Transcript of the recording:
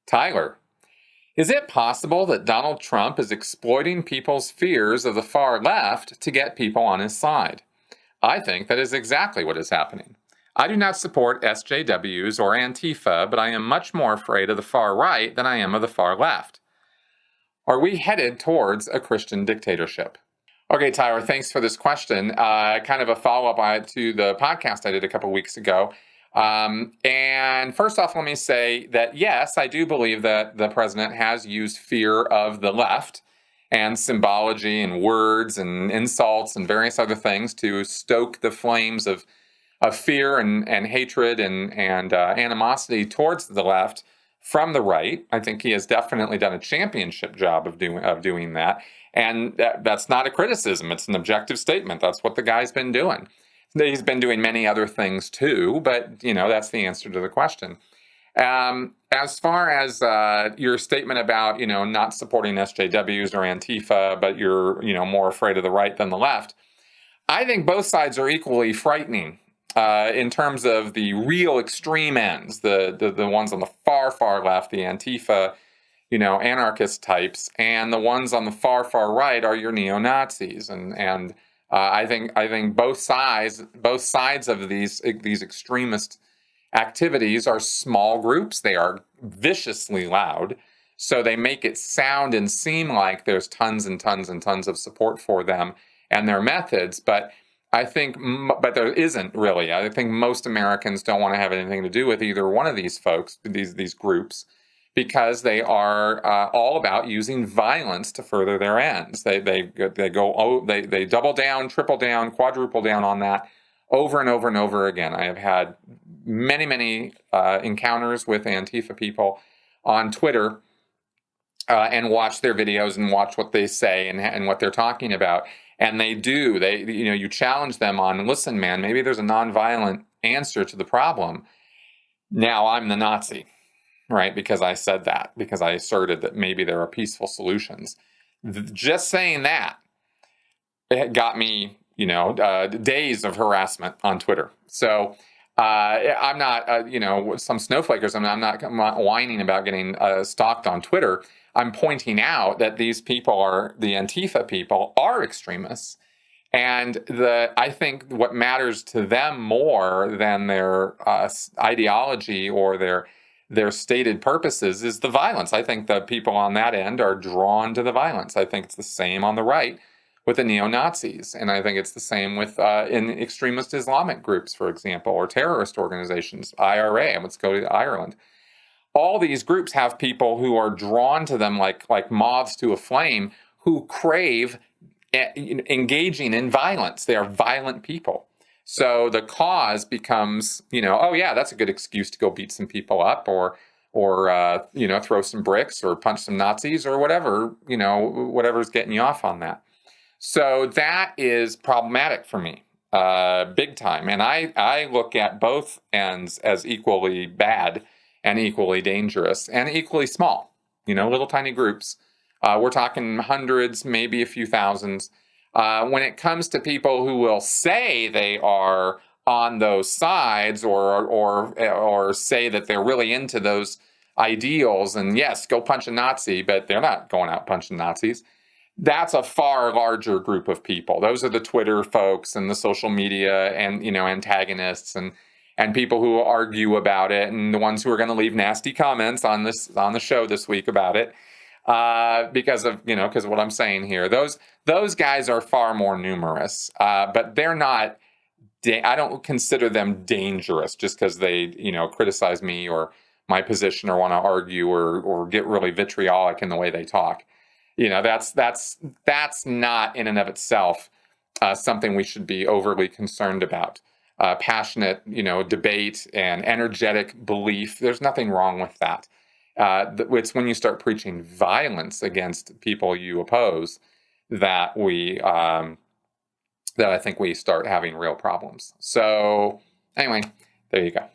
Tyler, is it possible that Donald Trump is exploiting people's fears of the far left to get people on his side? I think that is exactly what is happening. I do not support SJWs or Antifa, but I am much more afraid of the far right than I am of the far left. Are we headed towards a Christian dictatorship? Okay, Tyler, thanks for this question. Kind of a follow-up to the podcast I did a couple weeks ago. And first off, let me say that, yes, I do believe that the president has used fear of the left and symbology and words and insults and various other things to stoke the flames of fear and hatred and animosity towards the left from the right. I think he has definitely done a championship job of doing that. And that's not a criticism. It's an objective statement. That's what the guy's been doing. He's been doing many other things too, but, that's the answer to the question. As far as your statement about, not supporting SJWs or Antifa, but you're, more afraid of the right than the left, I think both sides are equally frightening in terms of the real extreme ends, the ones on the far, far left, the Antifa, anarchist types, and the ones on the far, far right are your neo-Nazis. And I think both sides of these extremist activities are small groups. They are viciously loud, so they make it sound and seem like there's tons and tons and tons of support for them and their methods. But there isn't really. I think most Americans don't want to have anything to do with either one of these folks, these groups, because they are all about using violence to further their ends. They double down, triple down, quadruple down on that over and over and over again. I have had many encounters with Antifa people on Twitter and watch their videos and watch what they say and what they're talking about. And you challenge them on, listen, man, maybe there's a nonviolent answer to the problem. Now I'm the Nazi. Right, because I said that, because I asserted that maybe there are peaceful solutions. Just saying that, it got me, days of harassment on Twitter. So I'm not, some snowflakers. I'm not whining about getting stalked on Twitter. I'm pointing out that these people the Antifa people are extremists. And I think what matters to them more than their ideology or their stated purposes is the violence. I think the people on that end are drawn to the violence. I think it's the same on the right with the neo-Nazis. And I think it's the same with in extremist Islamic groups, for example, or terrorist organizations, IRA, let's go to Ireland. All these groups have people who are drawn to them like moths to a flame, who crave engaging in violence. They are violent people. So the cause becomes, oh yeah, that's a good excuse to go beat some people up or throw some bricks or punch some Nazis or whatever, whatever's getting you off on that. So that is problematic for me, big time. And I look at both ends as equally bad and equally dangerous and equally small, little tiny groups. We're talking hundreds, maybe a few thousands. When it comes to people who will say they are on those sides or say that they're really into those ideals, and yes, go punch a Nazi, but they're not going out punching Nazis. That's a far larger group of people. Those are the Twitter folks and the social media and antagonists and people who argue about it, and the ones who are going to leave nasty comments on the show this week about it. Because of what I'm saying here. Those guys are far more numerous, but they're not. I don't consider them dangerous just because they criticize me or my position or want to argue or get really vitriolic in the way they talk. That's not in and of itself something we should be overly concerned about. Passionate debate and energetic belief. There's nothing wrong with that. It's when you start preaching violence against people you oppose that I think we start having real problems. So anyway, there you go.